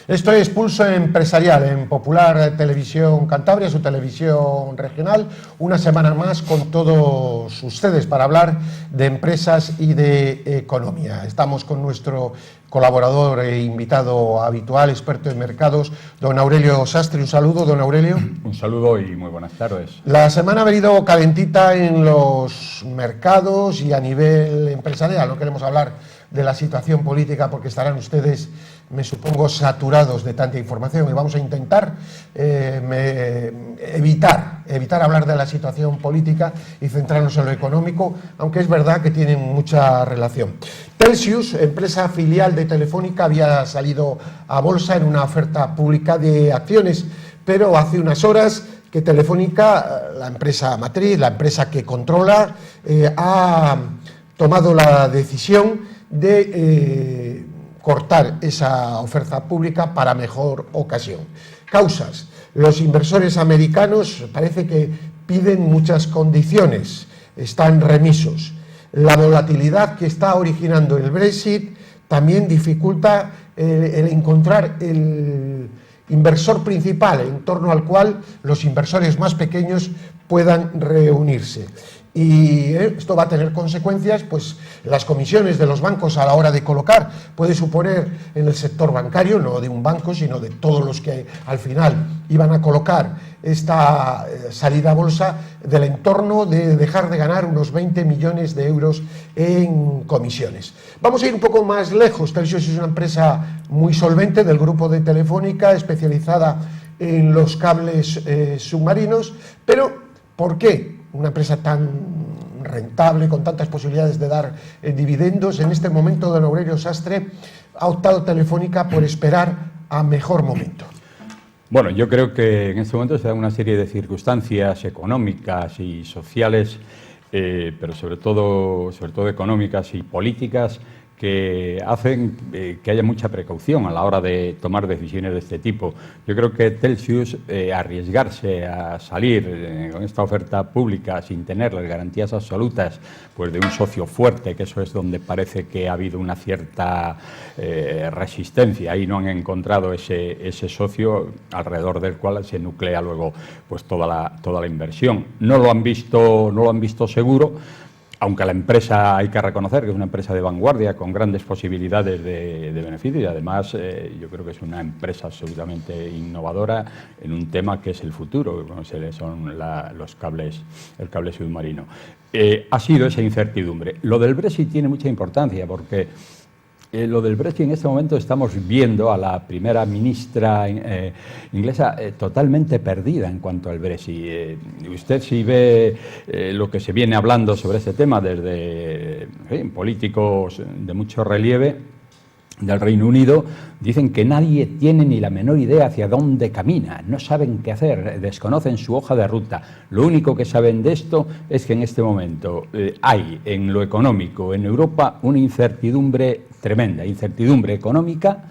Esto es Pulso Empresarial en Popular Televisión Cantabria, su televisión regional. Una semana más con todos ustedes para hablar de empresas y de economía. Estamos con nuestro colaborador e invitado habitual, experto en mercados, don Aurelio Sastre. Un saludo, don Aurelio. Un saludo y muy buenas tardes. La semana ha venido calentita en los mercados y a nivel empresarial. No queremos hablar de la situación política porque estarán ustedes, me supongo, saturados de tanta información, y vamos a intentar evitar hablar de la situación política y centrarnos en lo económico, aunque es verdad que tienen mucha relación. Telxius, empresa filial de Telefónica, había salido a bolsa en una oferta pública de acciones, pero hace unas horas que Telefónica, la empresa matriz, la empresa que controla, ha tomado la decisión de cortar esa oferta pública para mejor ocasión. Causas: los inversores americanos parece que piden muchas condiciones, están remisos. La volatilidad que está originando el Brexit también dificulta el encontrar el inversor principal en torno al cual los inversores más pequeños puedan reunirse. Y esto va a tener consecuencias, pues las comisiones de los bancos a la hora de colocar puede suponer en el sector bancario, no de un banco, sino de todos los que al final iban a colocar esta salida a bolsa, del entorno de dejar de ganar unos 20 millones de euros en comisiones. Vamos a ir un poco más lejos. Telxius es una empresa muy solvente del grupo de Telefónica, especializada en los cables submarinos, pero ¿por qué una empresa tan rentable, con tantas posibilidades de dar dividendos? En este momento, don Aurelio Sastre, ha optado Telefónica por esperar a mejor momento. Bueno, yo creo que en este momento se dan una serie de circunstancias económicas y sociales, pero sobre todo económicas y políticas, que hacen que haya mucha precaución a la hora de tomar decisiones de este tipo. Yo creo que Telxius, arriesgarse a salir con esta oferta pública sin tener las garantías absolutas, pues de un socio fuerte, que eso es donde parece que ha habido una cierta resistencia, ahí no han encontrado ese socio alrededor del cual se nuclea luego pues toda la inversión. No lo han visto seguro. Aunque la empresa, hay que reconocer que es una empresa de vanguardia con grandes posibilidades de beneficio, y además yo creo que es una empresa absolutamente innovadora en un tema que es el futuro, como son los cables, el cable submarino. Ha sido esa incertidumbre. Lo del Brexit tiene mucha importancia porque lo del Brexit, en este momento estamos viendo a la primera ministra inglesa totalmente perdida en cuanto al Brexit. Usted, si ve lo que se viene hablando sobre este tema desde políticos de mucho relieve del Reino Unido, dicen que nadie tiene ni la menor idea hacia dónde camina, no saben qué hacer, desconocen su hoja de ruta. Lo único que saben de esto es que en este momento hay en lo económico en Europa una incertidumbre tremenda, incertidumbre económica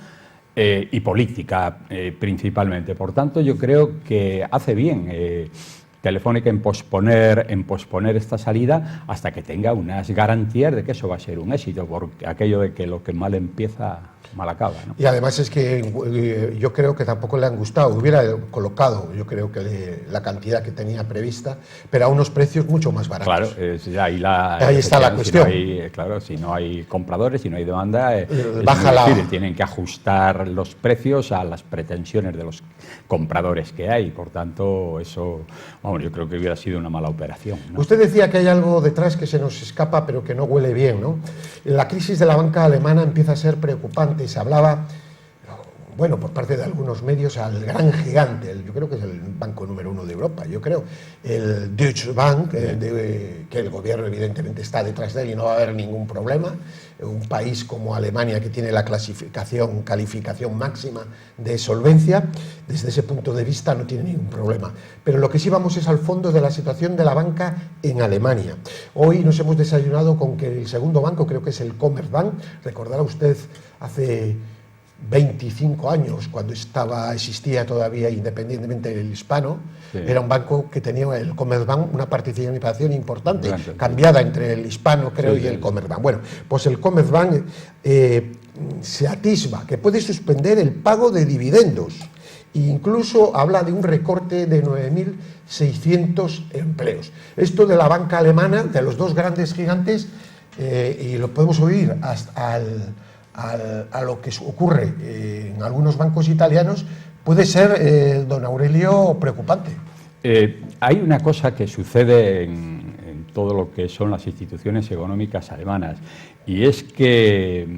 y política principalmente. Por tanto, yo creo que hace bien Telefónica en posponer esta salida hasta que tenga unas garantías de que eso va a ser un éxito, porque aquello de que lo que mal empieza, mal acaba, ¿no? Y además es que yo creo que tampoco le han gustado, hubiera colocado, yo creo que la cantidad que tenía prevista, pero a unos precios mucho más baratos. Claro, ahí está la cuestión. Si no hay compradores, si no hay demanda, tienen que ajustar los precios a las pretensiones de los compradores que hay. Por tanto, eso, yo creo que hubiera sido una mala operación, ¿no? Usted decía que hay algo detrás que se nos escapa, pero que no huele bien, ¿no? La crisis de la banca alemana empieza a ser preocupante. Se hablaba, bueno, por parte de algunos medios, al gran gigante, yo creo que es el banco número 1 de Europa, yo creo, el Deutsche Bank, que el gobierno evidentemente está detrás de él y no va a haber ningún problema. Un país como Alemania, que tiene la calificación máxima de solvencia, desde ese punto de vista no tiene ningún problema. Pero lo que sí vamos es al fondo de la situación de la banca en Alemania. Hoy nos hemos desayunado con que el segundo banco, creo que es el Commerzbank, recordará usted hace 25 años, cuando existía todavía independientemente del hispano, era un banco que tenía, el Commerzbank, una participación importante, cambiada entre el hispano, creo, y el Commerzbank. Bueno, pues el Commerzbank se atisba que puede suspender el pago de dividendos. E incluso habla de un recorte de 9.600 empleos. Esto de la banca alemana, de los dos grandes gigantes, y lo podemos oír hasta a lo que ocurre en algunos bancos italianos, puede ser, don Aurelio, preocupante. Hay una cosa que sucede en todo lo que son las instituciones económicas alemanas, y es que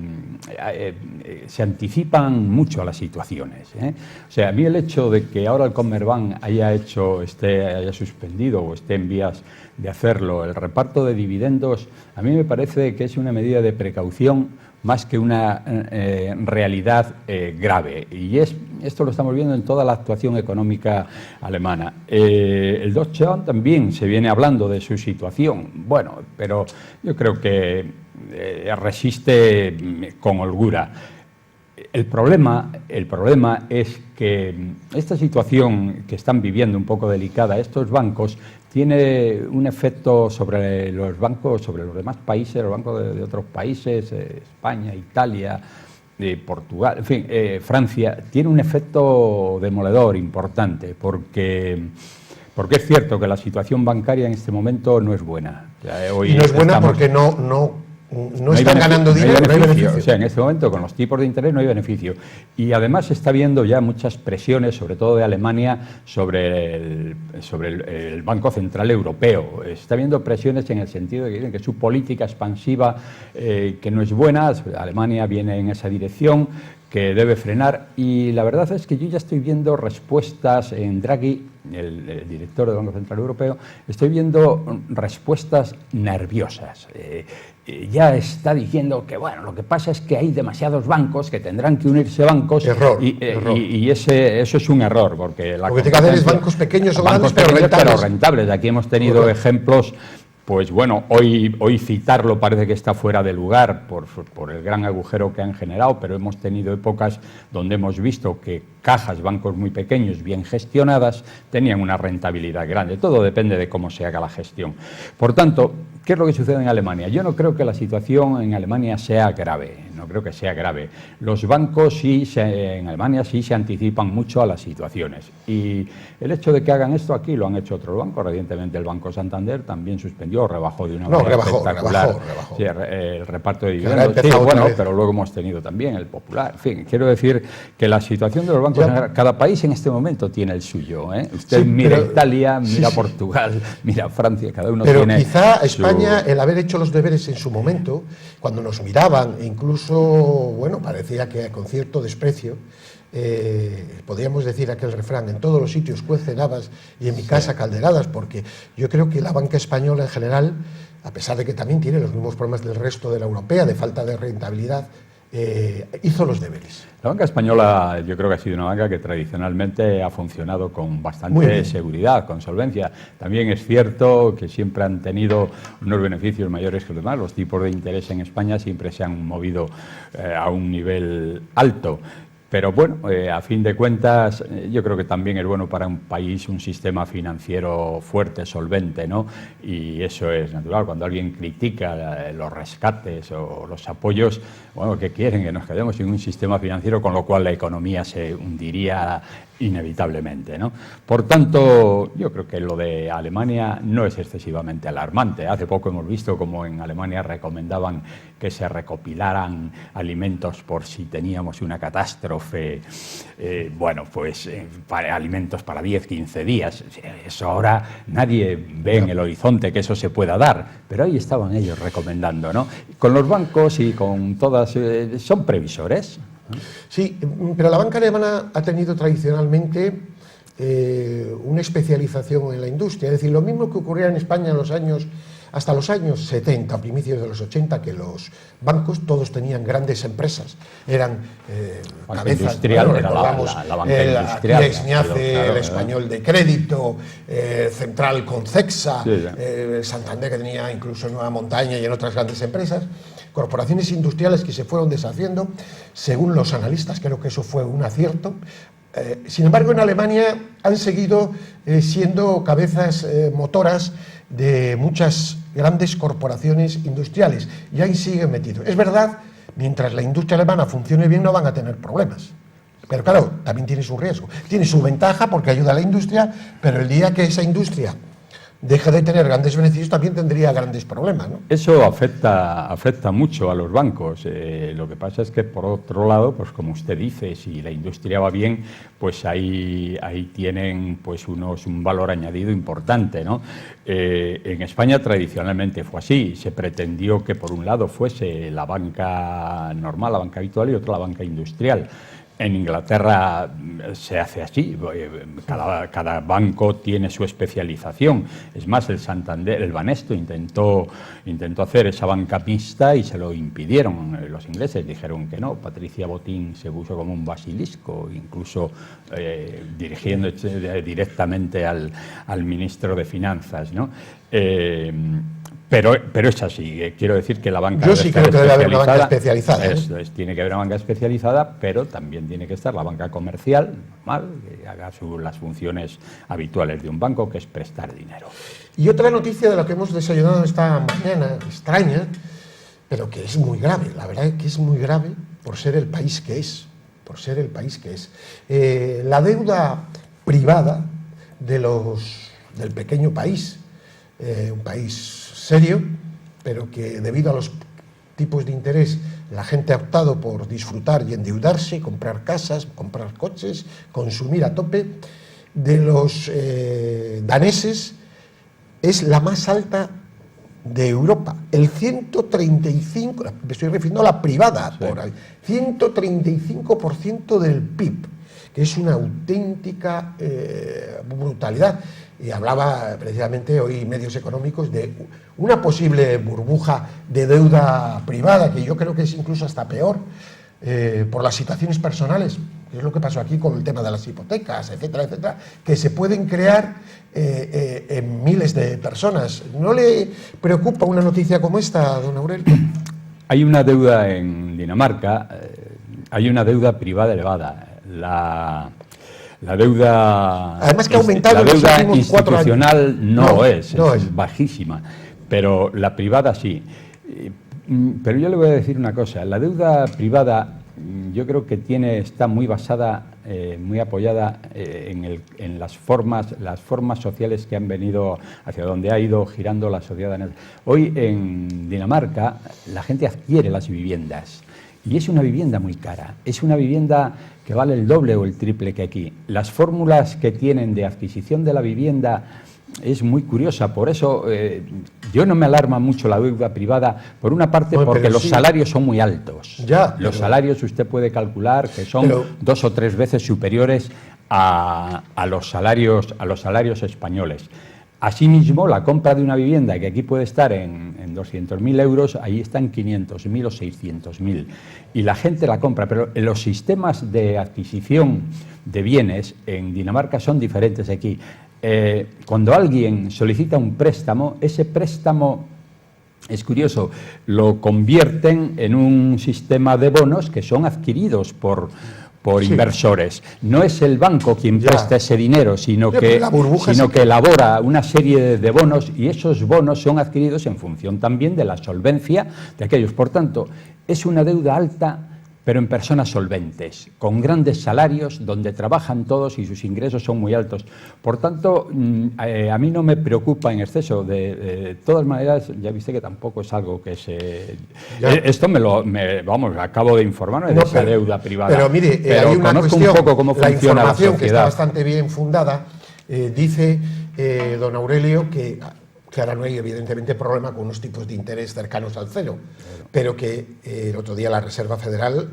se anticipan mucho a las situaciones, ¿eh? O sea, a mí el hecho de que ahora el Commerzbank haya suspendido o esté en vías de hacerlo el reparto de dividendos, a mí me parece que es una medida de precaución más que una realidad grave. Y esto lo estamos viendo en toda la actuación económica alemana. El Deutsche Bank también se viene hablando de su situación, bueno, pero yo creo que resiste con holgura. El problema es que esta situación que están viviendo un poco delicada estos bancos tiene un efecto sobre los bancos, sobre los demás países, los bancos de otros países, España, Italia, Portugal, en fin, Francia, tiene un efecto demoledor importante porque es cierto que la situación bancaria en este momento no es buena. Hoy y no es buena porque no están ganando dinero, no hay beneficio. O sea, en este momento con los tipos de interés no hay beneficio. Y además se está viendo ya muchas presiones, sobre todo de Alemania, sobre el Banco Central Europeo. Se está viendo presiones en el sentido de que dicen que su política expansiva que no es buena. Alemania viene en esa dirección, que debe frenar, y la verdad es que yo ya estoy viendo respuestas en Draghi, el director del Banco Central Europeo, estoy viendo respuestas nerviosas. Ya está diciendo que, bueno, lo que pasa es que hay demasiados bancos, que tendrán que unirse bancos. Error. Y eso es un error, porque lo que tiene que hacer es bancos pequeños o grandes, pero rentables. Aquí hemos tenido ejemplos. Pues bueno, hoy citarlo parece que está fuera de lugar por el gran agujero que han generado, pero hemos tenido épocas donde hemos visto que cajas, bancos muy pequeños, bien gestionadas, tenían una rentabilidad grande. Todo depende de cómo se haga la gestión. Por tanto, ¿qué es lo que sucede en Alemania? Yo no creo que la situación en Alemania sea grave, no creo que sea grave. Los bancos en Alemania sí se anticipan mucho a las situaciones. Y el hecho de que hagan esto aquí lo han hecho otros bancos. Recientemente el Banco Santander también suspendió, rebajó de una manera espectacular. Rebajó. Sí, el reparto de dividendos. Sí, bueno, pero luego hemos tenido también el Popular. En fin, quiero decir que la situación de los bancos, cada país en este momento tiene el suyo, ¿eh? Usted mira Italia, mira Portugal, mira Francia, cada uno tiene. Pero quizá España, el haber hecho los deberes en su momento, cuando nos miraban, e incluso, bueno, parecía que con cierto desprecio, podríamos decir aquel refrán: en todos los sitios cuecen habas y en mi casa calderadas, porque yo creo que la banca española en general, a pesar de que también tiene los mismos problemas del resto de la europea, de falta de rentabilidad, hizo los deberes. La banca española yo creo que ha sido una banca que tradicionalmente ha funcionado con bastante seguridad, con solvencia. También es cierto que siempre han tenido unos beneficios mayores que los demás. Los tipos de interés en España siempre se han movido a un nivel alto. Pero bueno, a fin de cuentas, yo creo que también es bueno para un país un sistema financiero fuerte, solvente, ¿no? Y eso es natural. Cuando alguien critica los rescates o los apoyos, bueno, ¿qué quieren? Que nos quedemos sin un sistema financiero, con lo cual la economía se hundiría inevitablemente, ¿no? Por tanto, yo creo que lo de Alemania no es excesivamente alarmante. Hace poco hemos visto cómo en Alemania recomendaban que se recopilaran alimentos por si teníamos una catástrofe, para alimentos para 10, 15 días. Eso ahora nadie ve en el horizonte que eso se pueda dar, pero ahí estaban ellos recomendando, ¿no? Con los bancos y con todas, son previsores. Sí, pero la banca alemana ha tenido tradicionalmente una especialización en la industria. Es decir, lo mismo que ocurría en España hasta los años 70, principios de los 80, que los bancos todos tenían grandes empresas. Eran cabezas, industrial, era la banca industrial. El Español de Crédito, Central Concexa, Santander, que tenía incluso en Nueva Montaña, y en otras grandes empresas. Corporaciones industriales que se fueron deshaciendo, según los analistas. Creo que eso fue un acierto. Sin embargo, en Alemania han seguido siendo cabezas motoras de muchas grandes corporaciones industriales, y ahí siguen metidos. Es verdad mientras la industria alemana funcione bien no van a tener problemas. Pero claro, también tiene su riesgo. Tiene su ventaja porque ayuda a la industria, pero el día que esa industria deje de tener grandes beneficios también tendría grandes problemas, ¿no? Eso afecta mucho a los bancos. Lo que pasa es que, por otro lado, pues como usted dice, si la industria va bien, pues ahí tienen pues un valor añadido importante, ¿no? En España tradicionalmente fue así. Se pretendió que por un lado fuese la banca normal, la banca habitual, y otra la banca industrial. En Inglaterra se hace así, cada banco tiene su especialización. Es más, el Santander, el Banesto intentó hacer esa banca mixta y se lo impidieron. Los ingleses dijeron que no. Patricia Botín se puso como un basilisco, incluso dirigiendo directamente al ministro de Finanzas, ¿no? Pero es así, quiero decir que la banca... Yo sí creo que debe haber una banca especializada. Tiene que haber una banca especializada, pero también tiene que estar la banca comercial, normal, que haga las funciones habituales de un banco, que es prestar dinero. Y otra noticia de la que hemos desayunado esta mañana, extraña, pero que es muy grave, la verdad es que es muy grave por ser el país que es, la deuda privada del pequeño país, un país serio, pero que debido a los tipos de interés la gente ha optado por disfrutar y endeudarse, comprar casas, comprar coches, consumir a tope. De los daneses es la más alta de Europa, el 135, me estoy refiriendo a la privada, sí, por ahí, 135% del PIB, que es una auténtica brutalidad. Y hablaba precisamente hoy medios económicos de una posible burbuja de deuda privada, que yo creo que es incluso hasta peor, por las situaciones personales, que es lo que pasó aquí con el tema de las hipotecas, etcétera, etcétera, que se pueden crear en miles de personas. ¿No le preocupa una noticia como esta, don Aurelio? Hay una deuda en Dinamarca, hay una deuda privada elevada. La deuda, además que ha aumentado, la deuda en los últimos 4 años. Institucional no es bajísima, pero la privada sí. Pero yo le voy a decir una cosa, la deuda privada yo creo que está muy basada, muy apoyada en las formas sociales que han venido, hacia donde ha ido girando la sociedad. Hoy en Dinamarca la gente adquiere las viviendas. Y es una vivienda muy cara, es una vivienda que vale el doble o el triple que aquí. Las fórmulas que tienen de adquisición de la vivienda es muy curiosa, por eso yo no me alarma mucho la deuda privada, por una parte porque los salarios son muy altos. Los salarios usted puede calcular que son 2 o 3 veces superiores a los salarios españoles. Asimismo, la compra de una vivienda que aquí puede estar en 200.000 euros, ahí están 500.000 o 600.000. Y la gente la compra, pero los sistemas de adquisición de bienes en Dinamarca son diferentes aquí. Cuando alguien solicita un préstamo, ese préstamo, es curioso, lo convierten en un sistema de bonos que son adquiridos por inversores. No es el banco quien presta ese dinero, sino que elabora una serie de bonos, y esos bonos son adquiridos en función también de la solvencia de aquellos. Por tanto, es una deuda alta, pero en personas solventes, con grandes salarios, donde trabajan todos y sus ingresos son muy altos. Por tanto, a mí no me preocupa en exceso. De todas maneras, ya viste que tampoco es algo que se... Esto acabo de informarme de esa deuda privada. Pero mire, hay una conozco cuestión, un poco cómo funciona la sociedad. Que está bastante bien fundada, dice don Aurelio que ahora no hay evidentemente problema con unos tipos de interés cercanos al cero, pero que el otro día la Reserva Federal,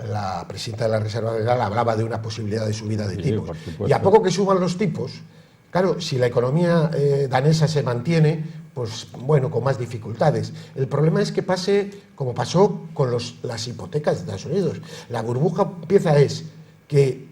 la presidenta de la Reserva Federal, hablaba de una posibilidad de subida de tipos. Y a poco que suban los tipos, claro, si la economía danesa se mantiene, pues bueno, con más dificultades. El problema es que pase como pasó con las hipotecas de Estados Unidos. La burbuja empieza es que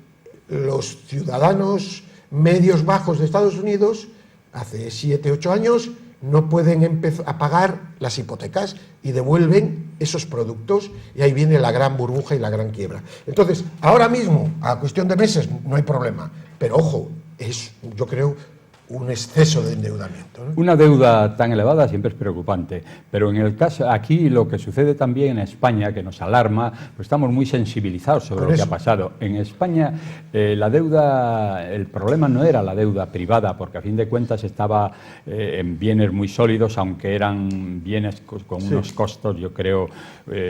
los ciudadanos medios bajos de Estados Unidos hace 7, 8 años no pueden empezar a pagar las hipotecas y devuelven esos productos, y ahí viene la gran burbuja y la gran quiebra. Entonces, ahora mismo, a cuestión de meses, no hay problema, pero ojo, yo creo un exceso de endeudamiento, ¿no? Una deuda tan elevada siempre es preocupante, pero en el caso aquí lo que sucede también en España, que nos alarma, pues estamos muy sensibilizados sobre lo que ha pasado. En España la deuda, el problema no era la deuda privada, porque a fin de cuentas estaba en bienes muy sólidos, aunque eran bienes con unos costos, yo creo,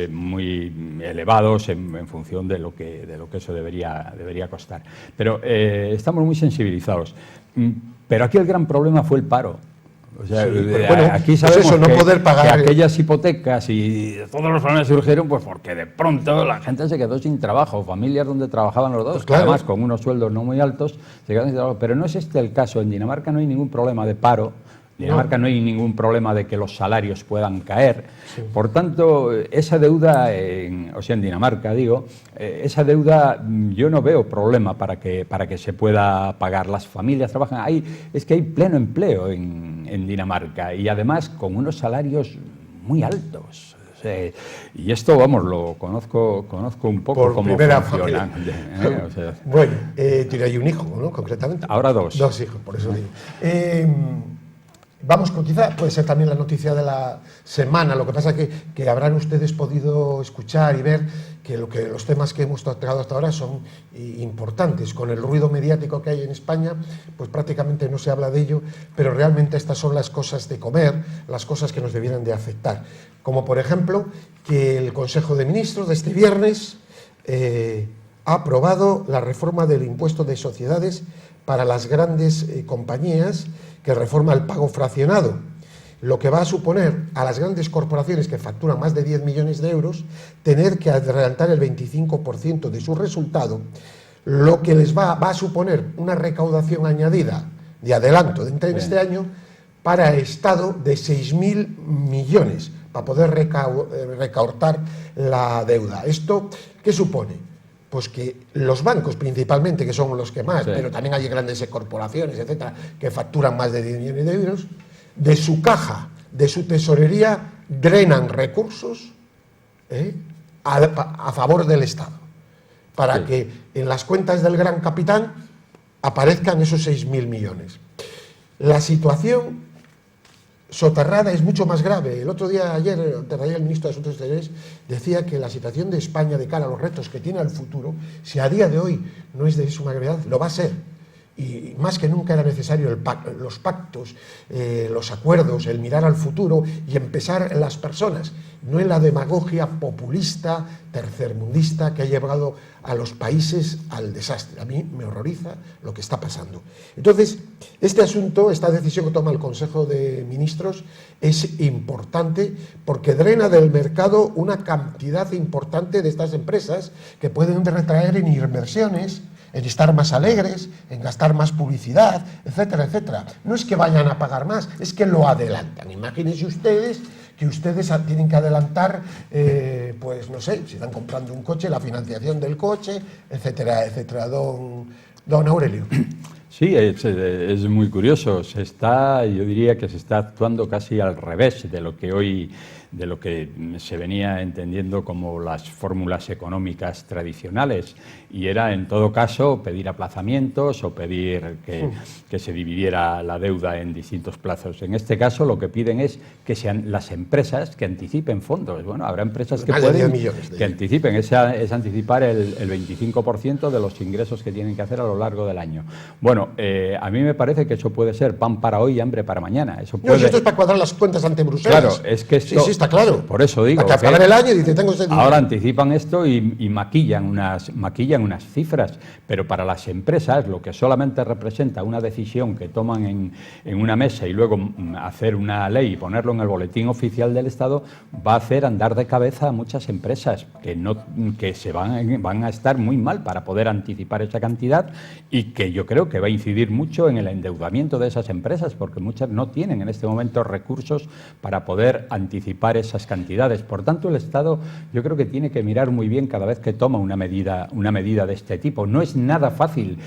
muy elevados en función de lo que eso debería costar. Pero estamos muy sensibilizados. Pero aquí el gran problema fue el paro. O sea, bueno, aquí sabemos eso, no poder pagar, que aquellas hipotecas y todos los problemas surgieron pues porque de pronto la gente se quedó sin trabajo, familias donde trabajaban los dos, pues claro, además con unos sueldos no muy altos, se quedaron sin trabajo. Pero no es este el caso. En Dinamarca no hay ningún problema de paro. En Dinamarca no hay ningún problema de que los salarios puedan caer. Sí. Por tanto, esa deuda, en Dinamarca, digo, esa deuda yo no veo problema para que se pueda pagar. Las familias trabajan ahí, es que hay pleno empleo en Dinamarca y además con unos salarios muy altos. Y esto, vamos, lo conozco un poco por cómo funciona. Bueno, tiene un hijo, ¿no? Concretamente. Ahora dos. Dos hijos, por eso digo. Vamos con quizá, puede ser también la noticia de la semana, lo que pasa que habrán ustedes podido escuchar y ver que los temas que hemos tratado hasta ahora son importantes. Con el ruido mediático que hay en España, pues prácticamente no se habla de ello, pero realmente estas son las cosas de comer, las cosas que nos debieran de afectar. Como por ejemplo, que el Consejo de Ministros de este viernes ha aprobado la reforma del impuesto de sociedades para las grandes compañías, que reforma el pago fraccionado, lo que va a suponer a las grandes corporaciones que facturan más de 10 millones de euros tener que adelantar el 25% de su resultado, lo que les va a suponer una recaudación añadida de adelanto en este año para el Estado de 6.000 millones para poder recaudar la deuda. ¿Esto qué supone? Pues que los bancos principalmente, que son los que más, pero también hay grandes corporaciones, etcétera, que facturan más de 10 millones de euros, de su caja, de su tesorería, drenan recursos a favor del Estado, para que en las cuentas del gran capitán aparezcan esos 6.000 millones. La situación soterrada es mucho más grave. El otro día, ayer, el ministro de Asuntos Exteriores decía que la situación de España de cara a los retos que tiene al futuro, si a día de hoy no es de suma gravedad, lo va a ser. Y más que nunca era necesario los pactos, los acuerdos, el mirar al futuro y empezar en las personas, no en la demagogia populista, tercermundista que ha llevado a los países al desastre. A mí me horroriza lo que está pasando. Entonces, este asunto, esta decisión que toma el Consejo de Ministros es importante porque drena del mercado una cantidad importante de estas empresas que pueden retraer en inversiones, en estar más alegres, en gastar más publicidad, etcétera, etcétera. No es que vayan a pagar más, es que lo adelantan. Imagínense ustedes que ustedes tienen que adelantar, pues no sé, si están comprando un coche, la financiación del coche, etcétera, etcétera. Don Aurelio. Sí, es muy curioso. Yo diría que se está actuando casi al revés de lo que se venía entendiendo como las fórmulas económicas tradicionales, y era en todo caso pedir aplazamientos o pedir que se dividiera la deuda en distintos plazos. En este caso lo que piden es que sean las empresas que anticipen fondos. Bueno, habrá empresas que pueden que anticipen, es anticipar el 25% de los ingresos que tienen que hacer a lo largo del año. Bueno, a mí me parece que eso puede ser pan para hoy y hambre para mañana. Eso puede... No, esto es para cuadrar las cuentas ante Bruselas. Claro, es que esto... Sí, está claro. Por eso digo. Hasta acabar el año y dice, tengo ese dinero. Ahora anticipan esto y maquillan unas cifras, pero para las empresas lo que solamente representa una decisión que toman en una mesa y luego hacer una ley y ponerlo en el boletín oficial del Estado va a hacer andar de cabeza a muchas empresas que se van a estar muy mal para poder anticipar esa cantidad, y que yo creo que va a incidir mucho en el endeudamiento de esas empresas, porque muchas no tienen en este momento recursos para poder anticipar esas cantidades. Por tanto, el Estado yo creo que tiene que mirar muy bien cada vez que toma una medida de este tipo. No es nada fácil.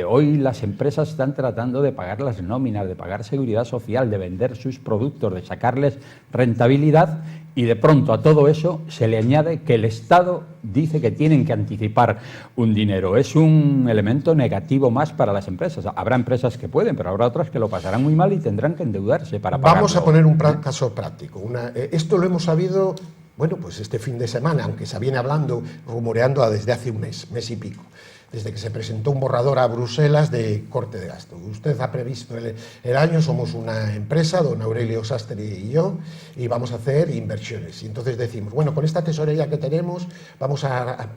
Hoy las empresas están tratando de pagar las nóminas, de pagar seguridad social, de vender sus productos, de sacarles rentabilidad, Y de pronto a todo eso se le añade que el Estado dice que tienen que anticipar un dinero. Es un elemento negativo más para las empresas. Habrá empresas que pueden, pero habrá otras que lo pasarán muy mal y tendrán que endeudarse para pagarlo. Vamos a poner un caso práctico. Esto lo hemos sabido, bueno, pues este fin de semana, aunque se viene hablando, rumoreando desde hace un mes y pico, desde que se presentó un borrador a Bruselas de corte de gasto. Usted ha previsto el año, somos una empresa, don Aurelio Sastre y yo, y vamos a hacer inversiones. Y entonces decimos, bueno, con esta tesorería que tenemos, vamos a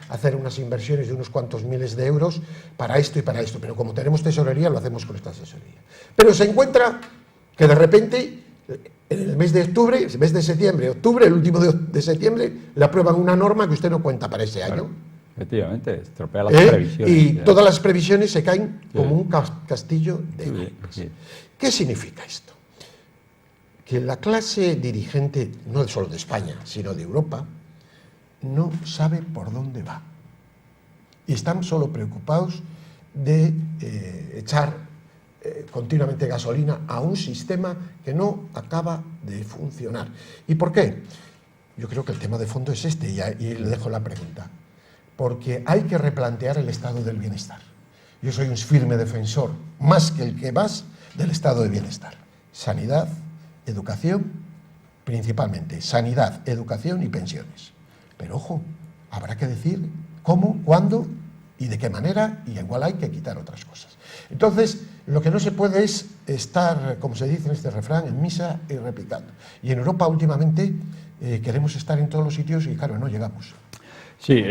hacer unas inversiones de unos cuantos miles de euros para esto y para esto. Pero como tenemos tesorería, lo hacemos con esta tesorería. Pero se encuentra que de repente, en el mes de octubre, el mes de septiembre, el último de septiembre, le aprueban una norma que usted no cuenta para ese año. Efectivamente, estropea las previsiones. Y todas las previsiones se caen como un castillo de naipes. Sí. ¿Qué significa esto? Que la clase dirigente, no solo de España, sino de Europa, no sabe por dónde va. Y están solo preocupados de echar continuamente gasolina a un sistema que no acaba de funcionar. ¿Y por qué? Yo creo que el tema de fondo es este, y le dejo la pregunta. Porque hay que replantear el estado del bienestar. Yo soy un firme defensor, más que el que más, del estado de bienestar. Sanidad, educación, principalmente. Sanidad, educación y pensiones. Pero ojo, habrá que decir cómo, cuándo y de qué manera, y igual hay que quitar otras cosas. Entonces, lo que no se puede es estar, como se dice en este refrán, en misa y replicando. Y en Europa últimamente queremos estar en todos los sitios y claro, no llegamos. Sí,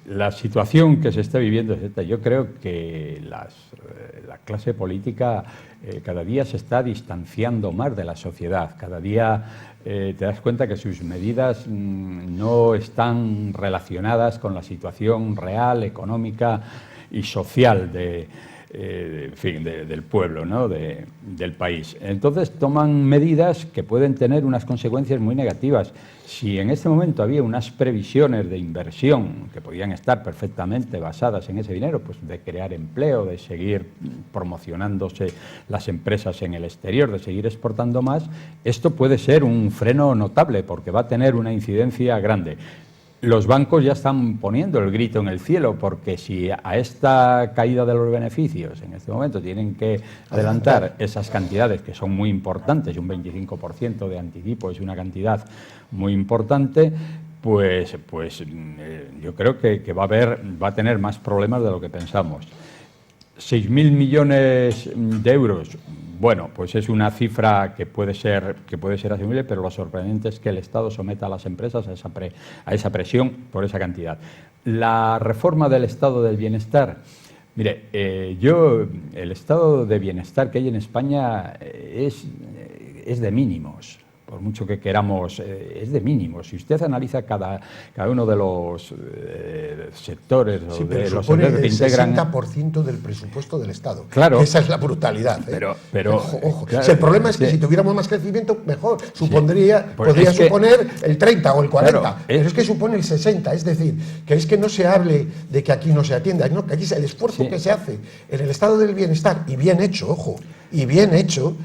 la situación que se está viviendo es esta. Yo creo que la clase política cada día se está distanciando más de la sociedad. Cada día te das cuenta que sus medidas no están relacionadas con la situación real, económica y social del pueblo, ¿no? del país. Entonces toman medidas que pueden tener unas consecuencias muy negativas. Si en este momento había unas previsiones de inversión que podían estar perfectamente basadas en ese dinero, pues de crear empleo, de seguir promocionándose las empresas en el exterior, de seguir exportando más, esto puede ser un freno notable porque va a tener una incidencia grande. Los bancos ya están poniendo el grito en el cielo porque si a esta caída de los beneficios en este momento tienen que adelantar esas cantidades que son muy importantes, un 25% de anticipo es una cantidad muy importante, pues yo creo que va a tener más problemas de lo que pensamos. 6.000 millones de euros, bueno, pues es una cifra que puede ser asumible, pero lo sorprendente es que el Estado someta a las empresas a esa presión por esa cantidad. La reforma del estado del bienestar, mire, el estado de bienestar que hay en España es de mínimos. Por mucho que queramos, es de mínimos. Si usted analiza cada uno de los sectores o de los sectores que integran... el 60% del presupuesto del Estado. Claro. Esa es la brutalidad. Pero ojo. Claro, el problema es que si tuviéramos más crecimiento, mejor. Podría suponer el 30 o el 40. Claro, pero es que supone el 60. Es decir, que es que no se hable de que aquí no se atienda. No, que aquí el esfuerzo que se hace en el estado del bienestar, y bien hecho, ojo, y bien hecho,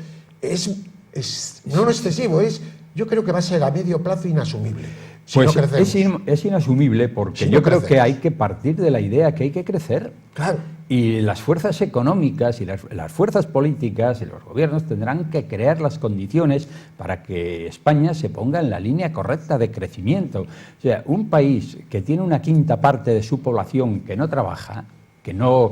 no excesivo, yo creo que va a ser a medio plazo inasumible. Pues es inasumible porque yo creo que hay que partir de la idea que hay que crecer. Claro. Y las fuerzas económicas y las fuerzas políticas y los gobiernos tendrán que crear las condiciones para que España se ponga en la línea correcta de crecimiento. O sea, un país que tiene una quinta parte de su población que no trabaja, que no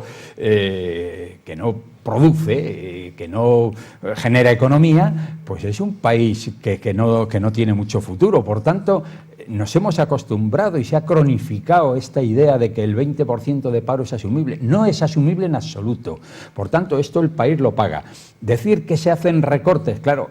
produce, que no genera economía, pues es un país que no tiene mucho futuro. Por tanto, nos hemos acostumbrado y se ha cronificado esta idea de que el 20% de paro es asumible. No es asumible en absoluto. Por tanto, esto el país lo paga. Decir que se hacen recortes, claro,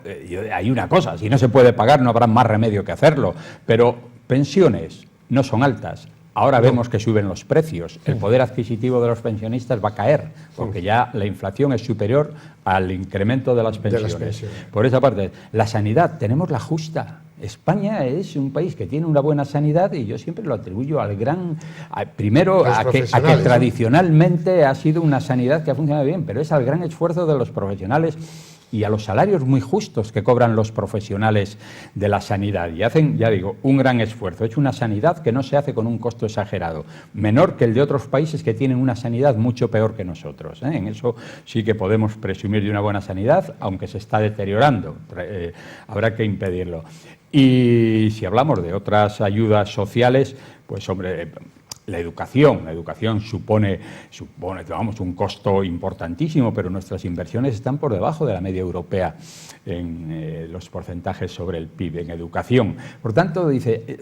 hay una cosa, si no se puede pagar no habrá más remedio que hacerlo, pero pensiones no son altas. Ahora vemos que suben los precios, el poder adquisitivo de los pensionistas va a caer, porque ya la inflación es superior al incremento de las pensiones. Por esa parte, la sanidad, tenemos la justa. España es un país que tiene una buena sanidad y yo siempre lo atribuyo al primero a que tradicionalmente ha sido una sanidad que ha funcionado bien, pero es al gran esfuerzo de los profesionales y a los salarios muy justos que cobran los profesionales de la sanidad. Y hacen, ya digo, un gran esfuerzo. Es una sanidad que no se hace con un costo exagerado, menor que el de otros países que tienen una sanidad mucho peor que nosotros. En eso sí que podemos presumir de una buena sanidad, aunque se está deteriorando. Habrá que impedirlo. Y si hablamos de otras ayudas sociales, pues hombre, la educación supone vamos, un costo importantísimo, pero nuestras inversiones están por debajo de la media europea en los porcentajes sobre el PIB en educación. Por tanto, dice,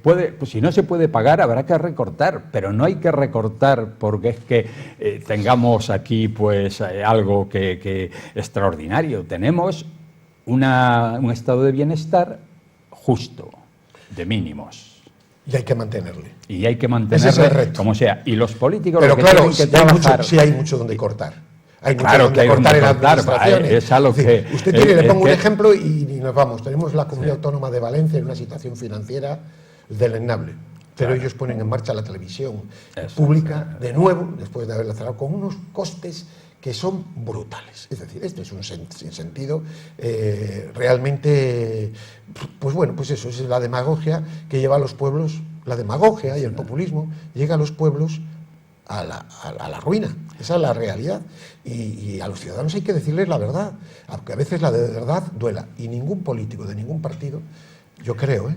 pues si no se puede pagar, habrá que recortar, pero no hay que recortar porque es que tengamos aquí pues algo que extraordinario. Tenemos un estado de bienestar justo, de mínimos. Y hay que mantenerle. Y hay que mantenerle, ese es el reto, como sea. Y los políticos... Pero lo que claro, tienen que trabajar, sí hay mucho donde cortar. Hay mucho claro donde que hay cortar donde en cortar, administraciones. es algo que... Usted tiene, le pongo un ejemplo y nos vamos. Tenemos la Comunidad Autónoma de Valencia en una situación financiera deleznable. Pero ellos ponen en marcha la televisión pública, de nuevo, después de haberla cerrado, con unos costes que son brutales. Es decir, este es un sinsentido realmente, pues bueno, pues eso, es la demagogia que lleva a los pueblos, la demagogia y el populismo llega a los pueblos a la ruina. Esa es la realidad. Y a los ciudadanos hay que decirles la verdad, aunque a veces la de verdad duela. Y ningún político de ningún partido, yo creo,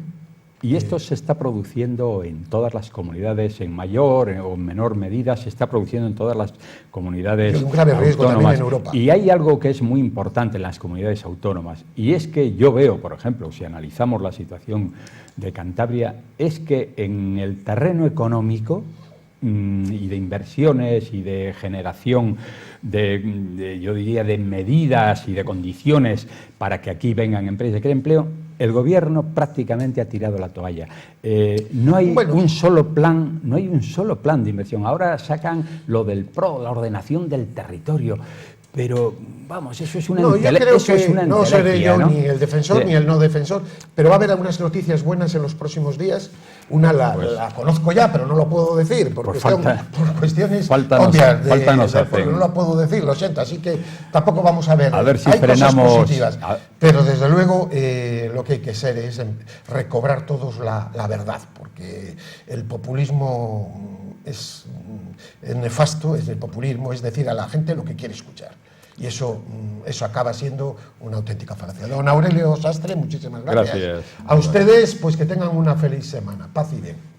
Y esto se está produciendo en todas las comunidades, en mayor o menor medida, se está produciendo en todas las comunidades autónomas. Un grave riesgo también en Europa. Y hay algo que es muy importante en las comunidades autónomas, y es que yo veo, por ejemplo, si analizamos la situación de Cantabria, es que en el terreno económico y de inversiones y de generación yo diría, de medidas y de condiciones para que aquí vengan empresas de crear empleo, el gobierno prácticamente ha tirado la toalla. No hay un solo plan, no hay un solo plan de inversión. Ahora sacan lo del PRO, la ordenación del territorio. Pero, vamos, eso es una entelequia. No seré yo ni el defensor ni el no defensor, pero va a haber algunas noticias buenas en los próximos días. Una la conozco ya, pero no lo puedo decir, por cuestiones obvias. No lo puedo decir, lo siento, así que tampoco vamos a ver. A ver si hay frenamos. Cosas positivas, pero desde luego lo que hay que hacer es recobrar todos la verdad, porque el populismo es nefasto, el populismo es decir a la gente lo que quiere escuchar. Y eso acaba siendo una auténtica falacia. Don Aurelio Sastre, muchísimas gracias. Gracias. A ustedes, pues que tengan una feliz semana. Paz y bien.